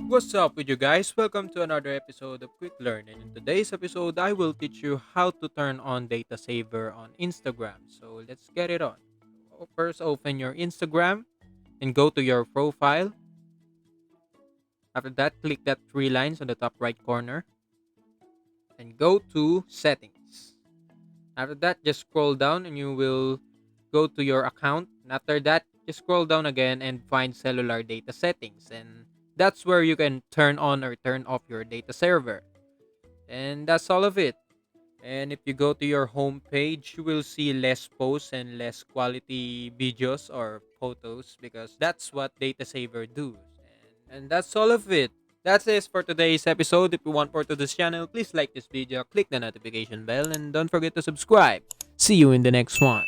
What's up with you guys? Welcome to another episode of Quick Learn. And in today's episode, I will teach you how to turn on Data Saver on Instagram. So let's get it on. First, open your Instagram and go to your profile. After that, click that three lines on the top right corner and go to settings. After that, just scroll down and you will go to your account. And after that, just scroll down again and find cellular data settings. And that's where you can turn on or turn off your data server. And that's all of it. And if you go to your home page, you will see less posts and less quality videos or photos because that's what Data Saver does. And that's all of it. That's it for today's episode. If you want more to this channel, please like this video, click the notification bell, and don't forget to subscribe. See you in the next one.